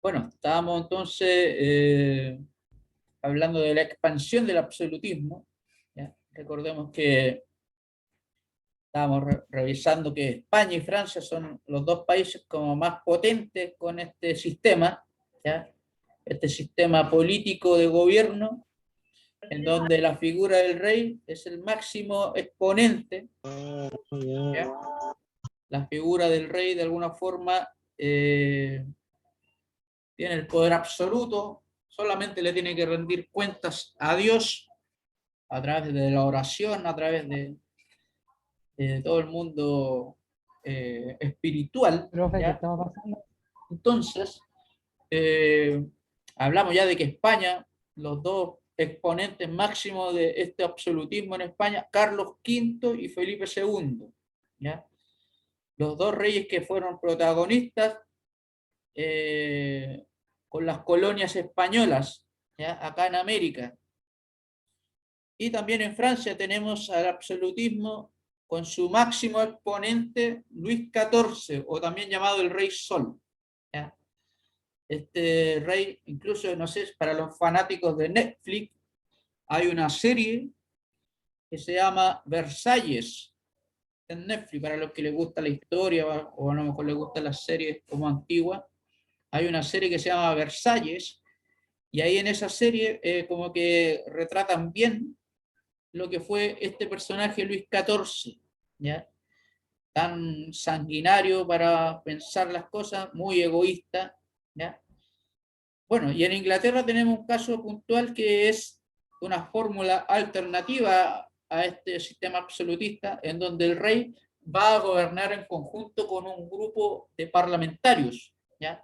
Bueno, estábamos entonces hablando de la expansión del absolutismo, ¿ya? Recordemos que estábamos revisando que España y Francia son los dos países como más potentes con este sistema, ¿ya? Este sistema político de gobierno, en donde la figura del rey es el máximo exponente, ¿ya? La figura del rey de alguna forma tiene el poder absoluto, solamente le tiene que rendir cuentas a Dios a través de la oración, a través de todo el mundo espiritual, Profe, ¿qué ¿ya? estaba pasando? Entonces, eh, hablamos ya de que España, los dos exponentes máximos de este absolutismo en España, Carlos V y Felipe II, ¿ya? Los dos reyes que fueron protagonistas eh, con las colonias españolas, ¿ya? Acá en América. Y también en Francia tenemos al absolutismo con su máximo exponente Luis XIV, o también llamado el Rey Sol, ¿ya? Este rey, incluso, no sé, para los fanáticos de Netflix, hay una serie que se llama Versalles en Netflix, para los que les gusta la historia o a lo mejor les gustan las series como antiguas. Hay una serie que se llama Versalles, y ahí en esa serie como que retratan bien lo que fue este personaje Luis XIV, ¿ya? Tan sanguinario para pensar las cosas, muy egoísta, ¿ya? Bueno, y en Inglaterra tenemos un caso puntual que es una fórmula alternativa a este sistema absolutista, en donde el rey va a gobernar en conjunto con un grupo de parlamentarios, ¿ya?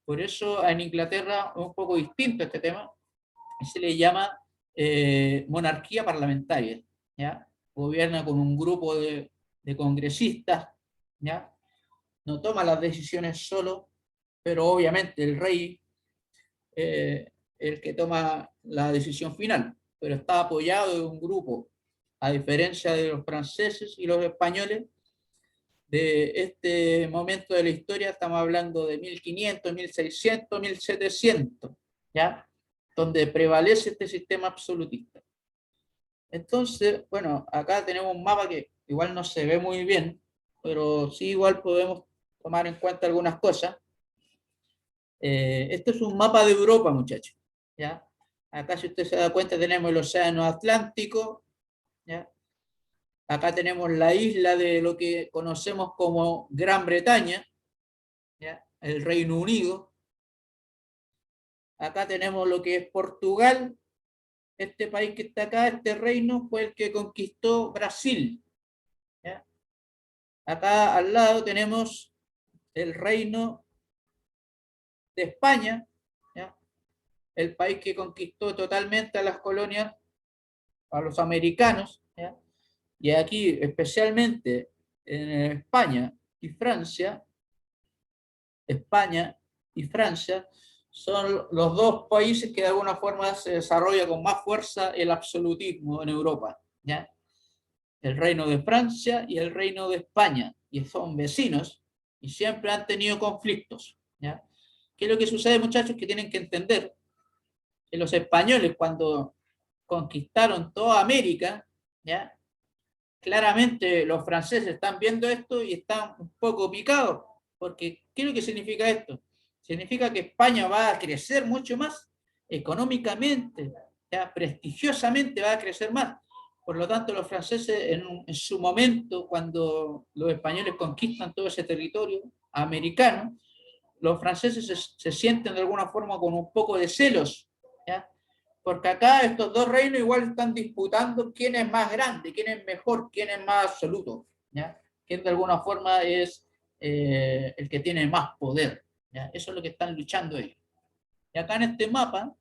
Por eso en Inglaterra es un poco distinto este tema, se le llama monarquía parlamentaria, ¿ya? Gobierna con un grupo de congresistas, ¿ya? No toma las decisiones solo, pero obviamente el rey el que toma la decisión final, pero está apoyado de un grupo, a diferencia de los franceses y los españoles, de este momento de la historia, estamos hablando de 1500, 1600, 1700, ¿ya? Donde prevalece este sistema absolutista. Entonces, bueno, acá tenemos un mapa que igual no se ve muy bien, pero sí igual podemos tomar en cuenta algunas cosas. Este es un mapa de Europa, muchachos, ¿ya? Acá, si usted se da cuenta, tenemos el Océano Atlántico, ¿ya? Acá tenemos la isla de lo que conocemos como Gran Bretaña, ¿ya? El Reino Unido. Acá tenemos lo que es Portugal. Este país que está acá, este reino, fue el que conquistó Brasil, ¿ya? Acá al lado tenemos el reino de España, ¿ya? El país que conquistó totalmente a las colonias, a los americanos, ¿ya? Y aquí, especialmente en España y Francia son los dos países que de alguna forma se desarrolla con más fuerza el absolutismo en Europa, ¿ya? El Reino de Francia y el Reino de España, y son vecinos y siempre han tenido conflictos, ¿ya? ¿Qué es lo que sucede, muchachos? Que tienen que entender que los españoles, cuando conquistaron toda América, ¿ya? Claramente los franceses están viendo esto y están un poco picados, porque ¿qué es lo que significa esto? Significa que España va a crecer mucho más económicamente, ya prestigiosamente va a crecer más. Por lo tanto, los franceses en su momento, cuando los españoles conquistan todo ese territorio americano, los franceses se sienten de alguna forma con un poco de celos, ¿ya? Porque acá estos dos reinos igual están disputando quién es más grande, quién es mejor, quién es más absoluto, ¿ya? Quién de alguna forma es el que tiene más poder, ¿ya? Eso es lo que están luchando ellos. Y acá en este mapa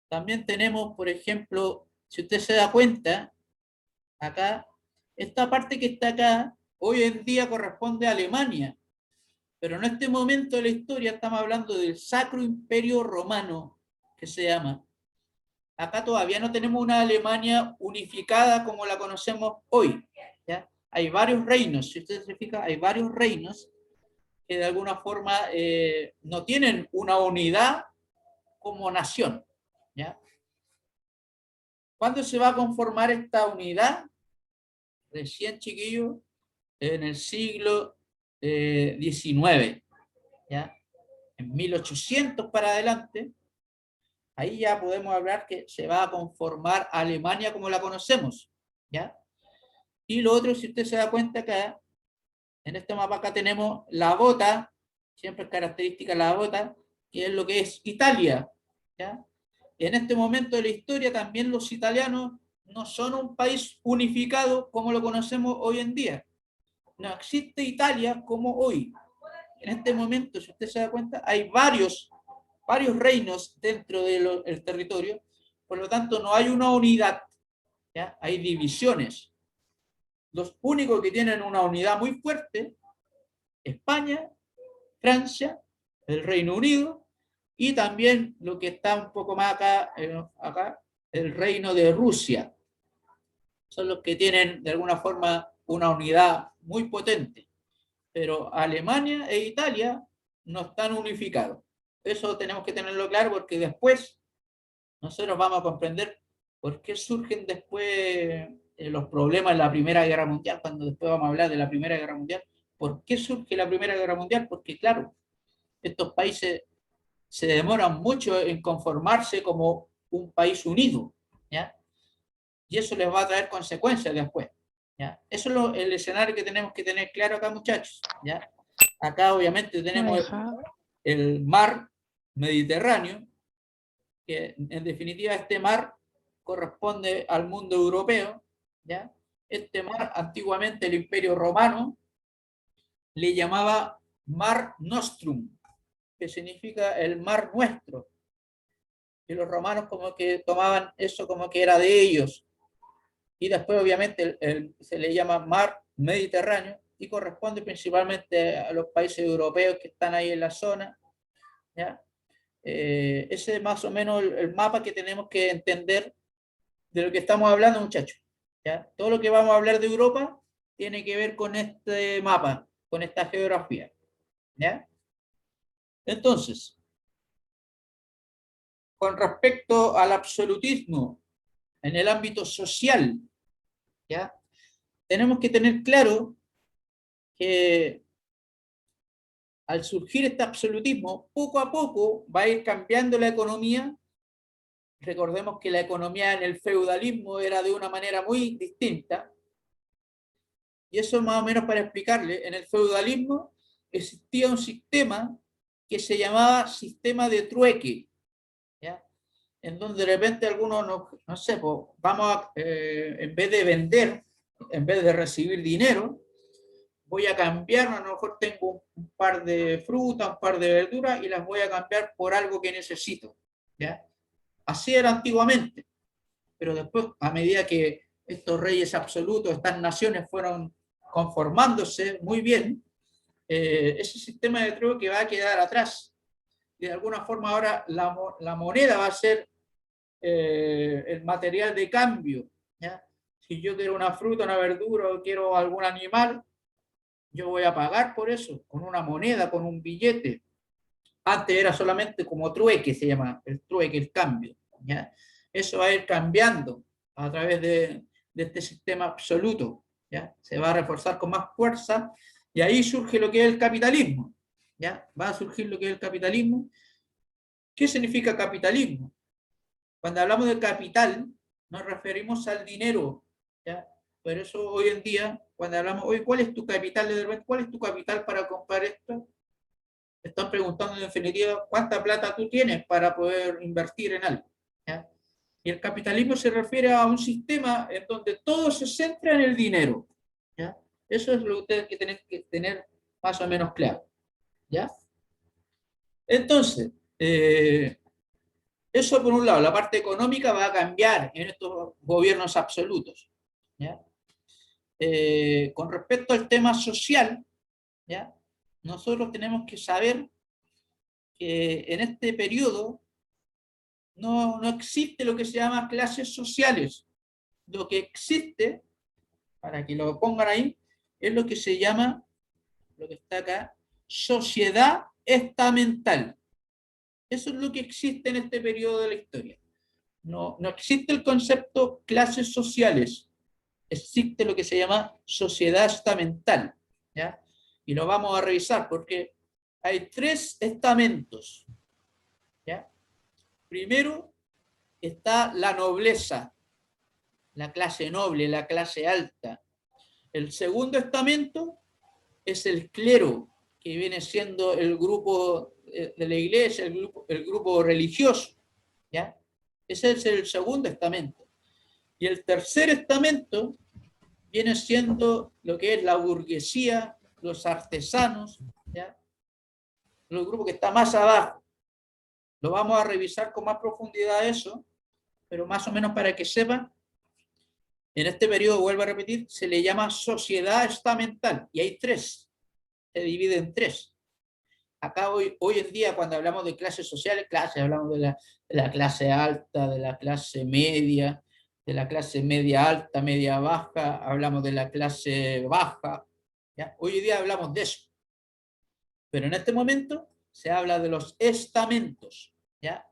también tenemos, por ejemplo, si usted se da cuenta, acá, esta parte que está acá, hoy en día corresponde a Alemania, pero en este momento de la historia estamos hablando del Sacro Imperio Romano, que se llama. Acá todavía no tenemos una Alemania unificada como la conocemos hoy, ¿ya? Hay varios reinos, si usted se fija, hay varios reinos, que de alguna forma no tienen una unidad como nación, ¿ya? ¿Cuándo se va a conformar esta unidad? Recién, chiquillos, en el siglo XIX, ¿ya? En 1800 para adelante, ahí ya podemos hablar que se va a conformar Alemania como la conocemos, ¿ya? Y lo otro, si usted se da cuenta acá, en este mapa acá tenemos la bota, siempre es característica la bota, que es lo que es Italia, ¿ya? En este momento de la historia también los italianos no son un país unificado como lo conocemos hoy en día. No existe Italia como hoy. En este momento, si usted se da cuenta, hay varios reinos dentro del territorio, por lo tanto no hay una unidad, ¿ya? Hay divisiones. Los únicos que tienen una unidad muy fuerte, España, Francia, el Reino Unido y también lo que está un poco más acá, el Reino de Rusia. Son los que tienen de alguna forma una unidad muy potente. Pero Alemania e Italia no están unificados. Eso tenemos que tenerlo claro porque después nosotros vamos a comprender por qué surgen después los problemas en la Primera Guerra Mundial, cuando después vamos a hablar de la Primera Guerra Mundial. ¿Por qué surge la Primera Guerra Mundial? Porque claro, estos países se demoran mucho en conformarse como un país unido, ¿ya? Y eso les va a traer consecuencias después, ¿ya? Eso es el escenario que tenemos que tener claro acá, muchachos, ¿ya? Acá obviamente tenemos el mar Mediterráneo, que en definitiva este mar corresponde al mundo europeo, ¿ya? Este mar antiguamente el Imperio Romano le llamaba Mar Nostrum, que significa el mar nuestro, y los romanos como que tomaban eso como que era de ellos, y después obviamente se le llama mar Mediterráneo y corresponde principalmente a los países europeos que están ahí en la zona, ¿ya? Ese es más o menos el mapa que tenemos que entender de lo que estamos hablando, muchachos, ¿ya? Todo lo que vamos a hablar de Europa tiene que ver con este mapa, con esta geografía, ¿ya? Entonces, con respecto al absolutismo en el ámbito social, ¿ya? Tenemos que tener claro que al surgir este absolutismo, poco a poco va a ir cambiando la economía. Recordemos que la economía en el feudalismo era de una manera muy distinta, y eso más o menos para explicarle. En el feudalismo existía un sistema que se llamaba sistema de trueque, ¿ya? En donde de repente algunos, no sé, pues, vamos a, en vez de vender, en vez de recibir dinero, voy a cambiar, a lo mejor tengo un par de frutas, un par de verduras y las voy a cambiar por algo que necesito, ¿ya? Así era antiguamente, pero después, a medida que estos reyes absolutos, estas naciones fueron conformándose muy bien, ese sistema de trueque va a quedar atrás. Y de alguna forma ahora la moneda va a ser el material de cambio, ¿ya? Si yo quiero una fruta, una verdura o quiero algún animal, yo voy a pagar por eso, con una moneda, con un billete. Antes era solamente como trueque, se llama el trueque, el cambio, ¿ya? Eso va a ir cambiando a través de este sistema absoluto, ¿ya? Se va a reforzar con más fuerza y ahí surge lo que es el capitalismo, ¿ya? Va a surgir lo que es el capitalismo. ¿Qué significa capitalismo? Cuando hablamos de capital, nos referimos al dinero, ¿ya? Por eso hoy en día, cuando hablamos, oye, ¿cuál es tu capital? De repente, ¿cuál es tu capital para comprar esto? Te están preguntando en definitiva cuánta plata tú tienes para poder invertir en algo, ¿ya? Y el capitalismo se refiere a un sistema en donde todo se centra en el dinero, ¿ya? Eso es lo que ustedes tienen que tener más o menos claro, ¿ya? Entonces, eso por un lado, la parte económica va a cambiar en estos gobiernos absolutos, ¿ya? Con respecto al tema social, ¿ya? Nosotros tenemos que saber que en este periodo no existe lo que se llama clases sociales. Lo que existe, para que lo pongan ahí, es lo que se llama, lo que está acá, sociedad estamental. Eso es lo que existe en este periodo de la historia. No existe el concepto clases sociales, existe lo que se llama sociedad estamental, ¿ya? Y lo vamos a revisar porque hay 3 estamentos, ¿ya? Primero está la nobleza, la clase noble, la clase alta. El segundo estamento es el clero, que viene siendo el grupo de la iglesia, el grupo religioso, ¿ya? Ese es el segundo estamento. Y el tercer estamento viene siendo lo que es la burguesía, los artesanos, ¿ya? Los grupos que está más abajo. Lo vamos a revisar con más profundidad eso, pero más o menos para que sepan, en este periodo, vuelvo a repetir, se le llama sociedad estamental, y hay 3, se divide en 3. Acá hoy en día, cuando hablamos de clases sociales, hablamos de la clase alta, de la clase media, de la clase media alta, media baja, hablamos de la clase baja, ¿ya? Hoy en día hablamos de eso. Pero en este momento se habla de los estamentos, ¿ya?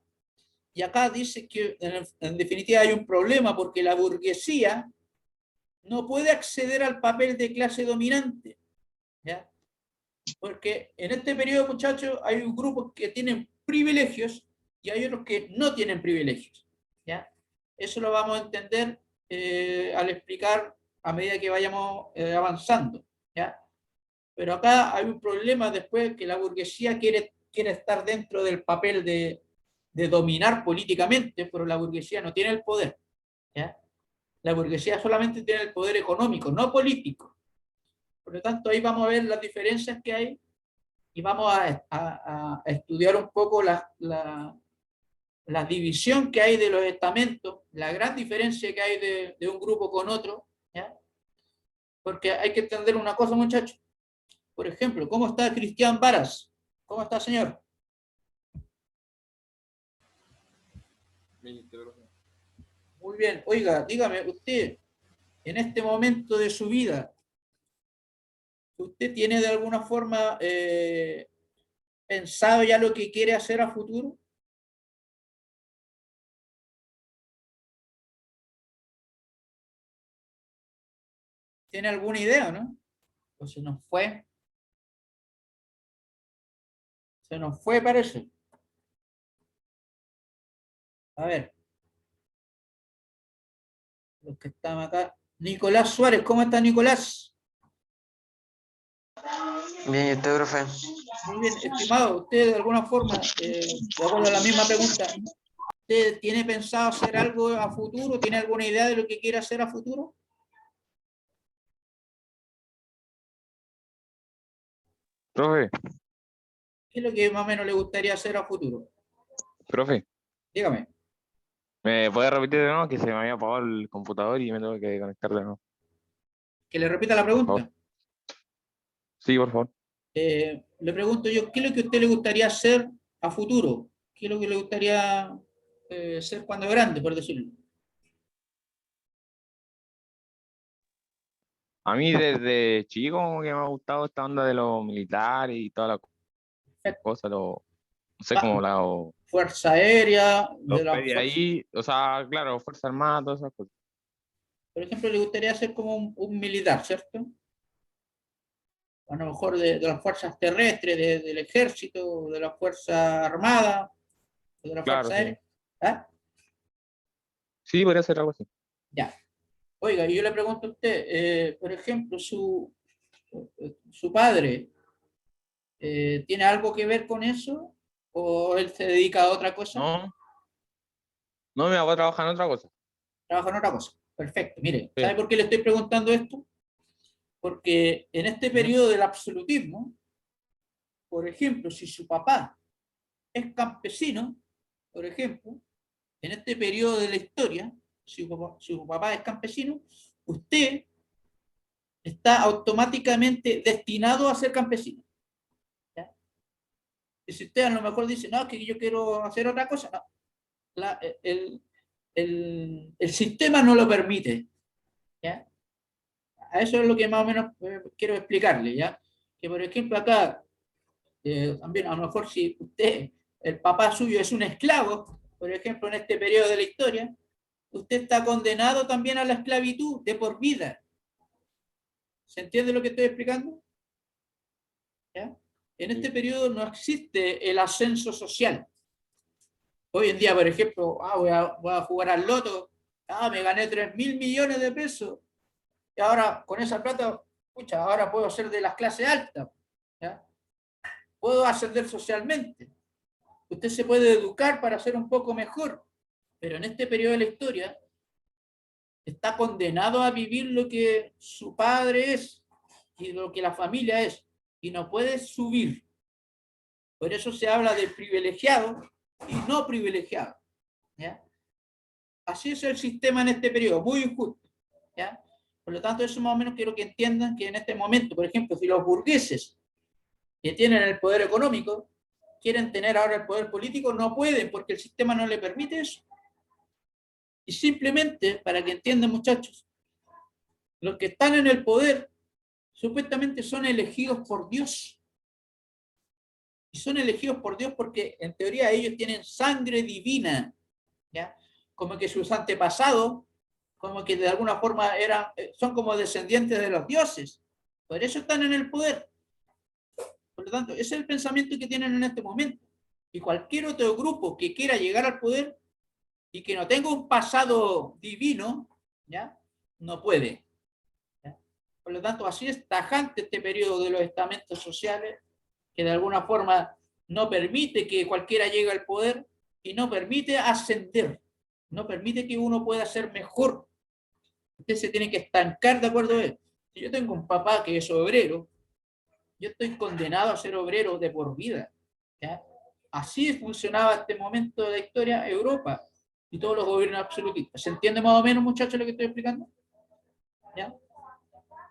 Y acá dice que en definitiva hay un problema porque la burguesía no puede acceder al papel de clase dominante, ¿ya? Porque en este periodo, muchachos, hay un grupo que tienen privilegios y hay otros que no tienen privilegios, ¿ya? Eso lo vamos a entender al explicar a medida que vayamos avanzando, ¿ya? Pero acá hay un problema después que la burguesía quiere estar dentro del papel de dominar políticamente, pero la burguesía no tiene el poder, ¿ya? La burguesía solamente tiene el poder económico, no político. Por lo tanto, ahí vamos a ver las diferencias que hay y vamos a estudiar un poco la división que hay de los estamentos, la gran diferencia que hay de un grupo con otro, ¿ya? Porque hay que entender una cosa, muchachos. Por ejemplo, ¿cómo está Cristian Varas? ¿Cómo está, señor? Muy bien. Oiga, dígame, usted, en este momento de su vida, ¿usted tiene de alguna forma pensado ya lo que quiere hacer a futuro? ¿Tiene alguna idea, no? Pues se nos fue, parece. A ver, los que están acá. Nicolás Suárez, ¿cómo está Nicolás? Bien, ¿y usted, profe? Muy bien, estimado, usted de alguna forma, de acuerdo a la misma pregunta, ¿usted tiene pensado hacer algo a futuro? ¿Tiene alguna idea de lo que quiere hacer a futuro? Profe, ¿Qué es lo que más o menos le gustaría hacer a futuro? profe, Dígame. ¿me puede repetir de nuevo que se me había apagado el computador y me tengo que conectar de nuevo? Que le repita la Por favor. pregunta. Sí, por favor. Le pregunto yo, ¿qué es lo que a usted le gustaría hacer a futuro? ¿Qué es lo que le gustaría ser cuando grande, por decirlo? A mí desde chico como que me ha gustado esta onda de los militares y todas las cosas, no sé cómo Fuerza Aérea, de los la pedí fuerza, ahí, o sea, claro, Fuerza Armada, todas esas cosas. por ejemplo, le gustaría ser como un militar, ¿cierto? A lo mejor de las fuerzas terrestres, del ejército, de la fuerza armada, de la Claro, fuerza sí. aérea. ¿Ah? Sí, podría ser algo así. Ya. Oiga, yo le pregunto a usted, por ejemplo, su padre, ¿tiene algo que ver con eso? ¿O él se dedica a otra cosa? No, no me voy a trabajar en otra cosa. Trabaja en otra cosa. Perfecto. Mire, Sí. ¿sabe por qué le estoy preguntando esto? Porque en este Ujú. periodo del absolutismo, por ejemplo, si su papá es campesino, por ejemplo, en este periodo de la historia, si su papá es campesino, usted está automáticamente destinado a ser campesino, ¿ya? Y si usted a lo mejor dice, no, es que yo quiero hacer otra cosa, no. La- el sistema no lo permite, ¿ya? A eso es lo que más o menos quiero explicarle, ¿ya? Que por ejemplo acá También a lo mejor si usted, el papá suyo es un esclavo, por ejemplo, en este periodo de la historia, usted está condenado también a la esclavitud de por vida. ¿Se entiende lo que estoy explicando? ¿Ya? En este periodo no existe el ascenso social. Hoy en día, por ejemplo, voy a jugar al loto, me gané 3.000 millones de pesos, y ahora con esa plata, pucha, ahora puedo ser de las clases altas, ¿ya? Puedo ascender socialmente. Usted se puede educar para ser un poco mejor, pero en este periodo de la historia está condenado a vivir lo que su padre es y lo que la familia es, y no puede subir. Por eso se habla de privilegiado y no privilegiado, ¿ya? Así es el sistema en este periodo, muy injusto, ¿ya? Por lo tanto, eso más o menos quiero que entiendan que en este momento, por ejemplo, si los burgueses que tienen el poder económico quieren tener ahora el poder político, no pueden porque el sistema no le permite eso. Y simplemente, para que entiendan, muchachos, los que están en el poder supuestamente son elegidos por Dios. Y son elegidos por Dios porque en teoría ellos tienen sangre divina, ¿ya? Como que sus antepasados, como que de alguna forma son como descendientes de los dioses. Por eso están en el poder. Por lo tanto, ese es el pensamiento que tienen en este momento. Y cualquier otro grupo que quiera llegar al poder y que no tenga un pasado divino, ¿ya? No puede. ¿Ya? Por lo tanto, así es tajante este periodo de los estamentos sociales, que de alguna forma no permite que cualquiera llegue al poder y no permite ascender, no permite que uno pueda ser mejor. Usted se tiene que estancar de acuerdo a él. Si yo tengo un papá que es obrero, yo estoy condenado a ser obrero de por vida, ¿ya? Así funcionaba este momento de la historia Europa y todos los gobiernos absolutistas. ¿Se entiende más o menos, muchachos, lo que estoy explicando? ¿Ya?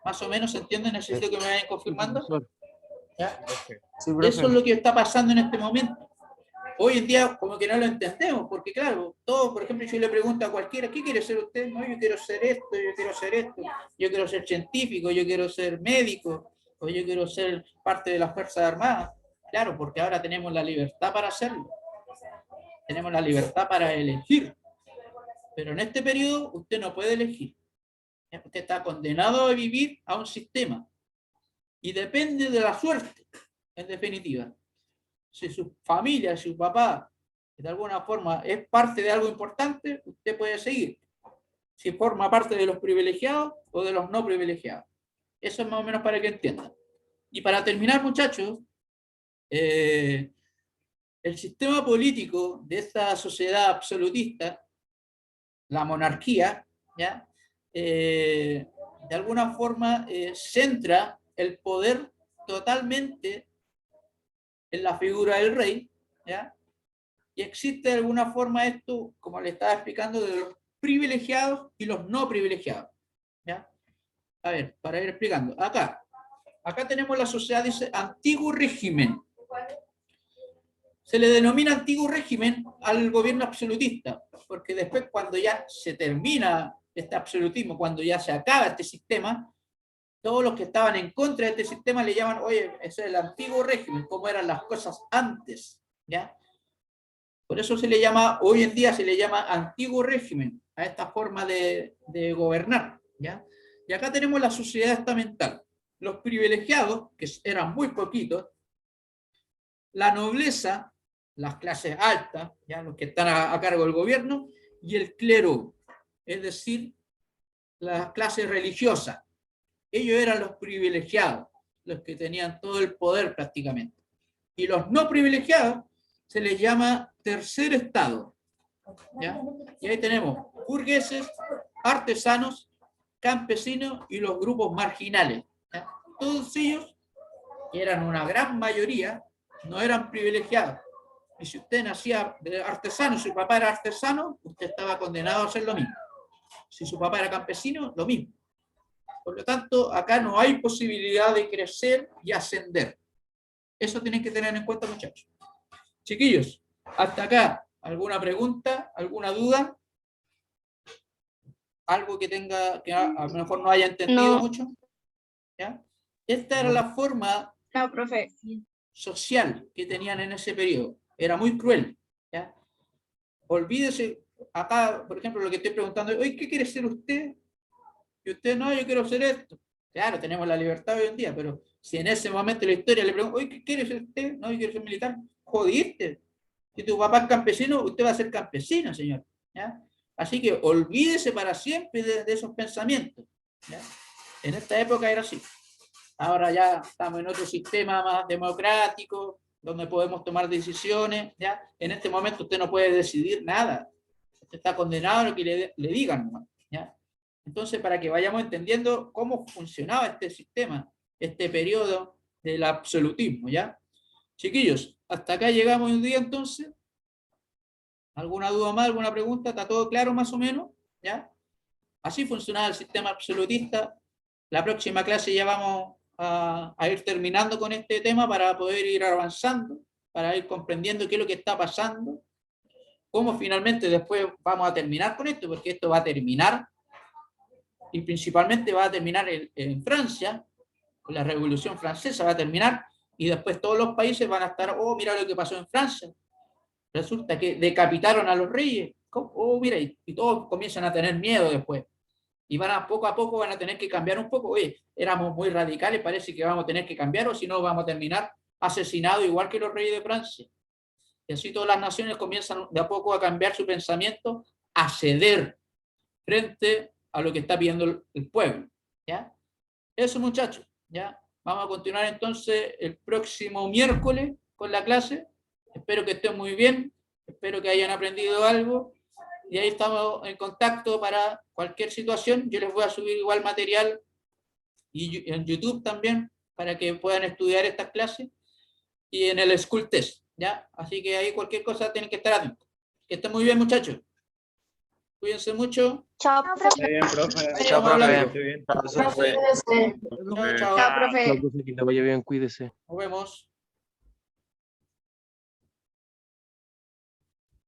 ¿Más o menos se entiende? Necesito que me vayan confirmando. ¿Ya? Sí, eso es lo que está pasando en este momento. Hoy en día como que no lo entendemos, porque claro, todos, por ejemplo, yo le pregunto a cualquiera, ¿qué quiere ser usted? No, yo quiero ser esto, yo quiero ser esto, yo quiero ser científico, yo quiero ser médico, o yo quiero ser parte de las Fuerzas Armadas. Claro, porque ahora tenemos la libertad para hacerlo. Tenemos la libertad para elegir. Pero en este periodo usted no puede elegir. Usted está condenado a vivir a un sistema. Y depende de la suerte, en definitiva. Si su familia, su papá, de alguna forma es parte de algo importante, usted puede seguir. Si forma parte de los privilegiados o de los no privilegiados. Eso es más o menos para que entiendan. Y para terminar, muchachos, el sistema político de esta sociedad absolutista, la monarquía, ¿ya? De alguna forma centra el poder totalmente en la figura del rey, ¿ya? Y existe de alguna forma esto, como le estaba explicando, de los privilegiados y los no privilegiados, ¿ya? A ver, para ir explicando. Acá tenemos la sociedad, dice, antiguo régimen. Se le denomina antiguo régimen al gobierno absolutista, porque después cuando ya se termina este absolutismo, cuando ya se acaba este sistema, todos los que estaban en contra de este sistema le llaman, oye, ese es el antiguo régimen, cómo eran las cosas antes, ¿ya? Por eso se le llama, hoy en día se le llama antiguo régimen a esta forma de gobernar, ¿ya? Y acá tenemos la sociedad estamental. Los privilegiados, que eran muy poquitos, la nobleza, las clases altas, ¿ya? Los que están a cargo del gobierno, y el clero, es decir, las clases religiosas. Ellos eran los privilegiados, los que tenían todo el poder prácticamente. Y los no privilegiados se les llama tercer estado, ¿ya? Y ahí tenemos burgueses, artesanos, campesinos y los grupos marginales, ¿ya? Todos ellos, que eran una gran mayoría, no eran privilegiados. Y si usted nacía de artesano, si su papá era artesano, usted estaba condenado a hacer lo mismo. Si su papá era campesino, lo mismo. Por lo tanto, acá no hay posibilidad de crecer y ascender. Eso tienen que tener en cuenta, muchachos. Chiquillos, hasta acá, ¿alguna pregunta? ¿Alguna duda? ¿Algo que tenga, que a lo mejor no haya entendido mucho? ¿Ya? Esta era la forma. No, profe. social que tenían en ese periodo. Era muy cruel. ¿Ya? Olvídese, acá, por ejemplo, lo que estoy preguntando, oye, ¿qué quiere ser usted? Y usted, no, yo quiero ser esto. Claro, tenemos la libertad hoy en día, pero si en ese momento de la historia le pregunto, oye, ¿qué quiere ser usted? No, yo quiero ser militar. Jodiste. Si tu papá es campesino, usted va a ser campesino, señor. ¿Ya? Así que olvídese para siempre de esos pensamientos. ¿Ya? En esta época era así. Ahora ya estamos en otro sistema más democrático, donde podemos tomar decisiones. ¿Ya? En este momento usted no puede decidir nada. Usted está condenado a lo que le digan. ¿Ya? Entonces, para que vayamos entendiendo cómo funcionaba este sistema, este periodo del absolutismo. ¿Ya? Chiquillos, hasta acá llegamos un día entonces. ¿Alguna duda más, alguna pregunta? ¿Está todo claro más o menos? ¿Ya? Así funcionaba el sistema absolutista. La próxima clase ya vamos a ir terminando con este tema para poder ir avanzando, para ir comprendiendo qué es lo que está pasando, cómo finalmente después vamos a terminar con esto, porque esto va a terminar, y principalmente va a terminar en Francia, con la Revolución Francesa va a terminar, y después todos los países van a estar, oh, mira lo que pasó en Francia. Resulta que decapitaron a los reyes. Oh, mira, y todos comienzan a tener miedo después. Y poco a poco van a tener que cambiar un poco. Oye, éramos muy radicales, parece que vamos a tener que cambiar, o si no vamos a terminar asesinados igual que los reyes de Francia. Y así todas las naciones comienzan de a poco a cambiar su pensamiento, a ceder frente a lo que está pidiendo el pueblo. ¿Ya? Eso, muchachos. ¿Ya? Vamos a continuar entonces el próximo miércoles con la clase. Espero que estén muy bien, espero que hayan aprendido algo, y ahí estamos en contacto para cualquier situación. Yo les voy a subir igual material y en YouTube también para que puedan estudiar estas clases, y en el School Test, ¿ya? Así que ahí cualquier cosa tienen que estar atentos. Que estén muy bien, muchachos. Cuídense mucho. Chao, profe. Bien, profe. Chao, profe. Bien. Chao, profe. Chao, chao. Chao, profe. Que te vaya bien, cuídese. Nos vemos.